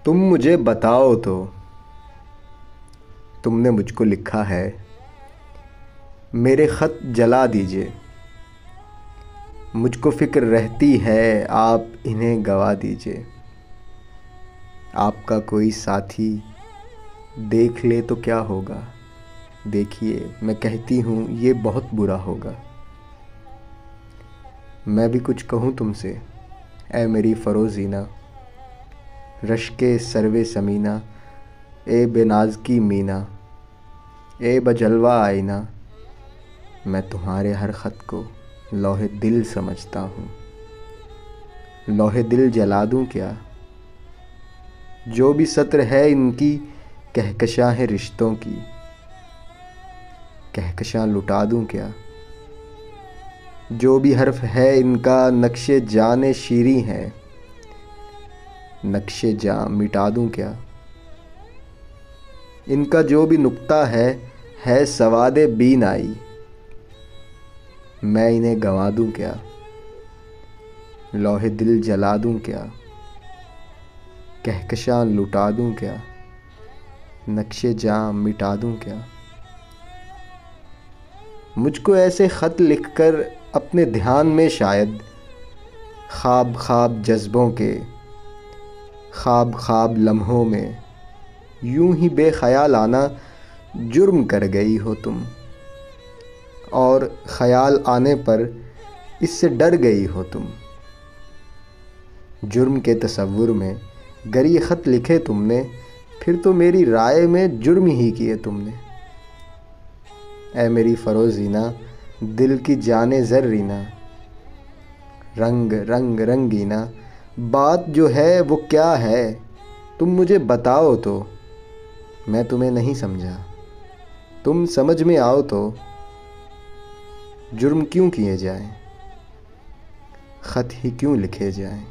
तुम मुझे बताओ तो। तुमने मुझको लिखा है, मेरे ख़त जला दीजिए। मुझको फ़िक्र रहती है, आप इन्हें गवा दीजिए। आपका कोई साथी देख ले तो क्या होगा। देखिए, मैं कहती हूँ ये बहुत बुरा होगा। मैं भी कुछ कहूँ तुमसे, ऐ मेरी फ़रोज़ीना। रश्के सर्वे समीना, ए बेनाज़ की मीना, ए बजलवा आईना। मैं तुम्हारे हर ख़त को लौहे दिल समझता हूँ। लौहे दिल जला दूँ क्या? जो भी सत्र है इनकी कहकशां है रिश्तों की। कहकशां लुटा दूँ क्या? जो भी हर्फ है इनका नक्शे जाने शीरी है। नक्शे जां मिटा दूँ क्या? इनका जो भी नुक्ता है सवादे बीन आई। मैं इन्हें गंवा दूँ क्या? लौहे दिल जला दूँ क्या? कहकशां लुटा दूँ क्या? नक्शे जां मिटा दूँ क्या? मुझको ऐसे ख़त लिखकर अपने ध्यान में शायद ख्वाब ख्वाब जज्बों के, ख्वाब ख्वाब लम्हों में यूं ही बेख्याल आना जुर्म कर गई हो तुम। और ख़याल आने पर इससे डर गई हो तुम। जुर्म के तसव्वुर में गर ये ख़त लिखे तुमने, फिर तो मेरी राय में जुर्म ही किए तुमने। ऐ मेरी फ़रोज़ीना, दिल की जाने ज़र्रीना। रंग रंग रंगीना, बात जो है वो क्या है? तुम मुझे बताओ तो। मैं तुम्हें नहीं समझा, तुम समझ में आओ तो। जुर्म क्यों किए जाएं? ख़त ही क्यों लिखे जाएं?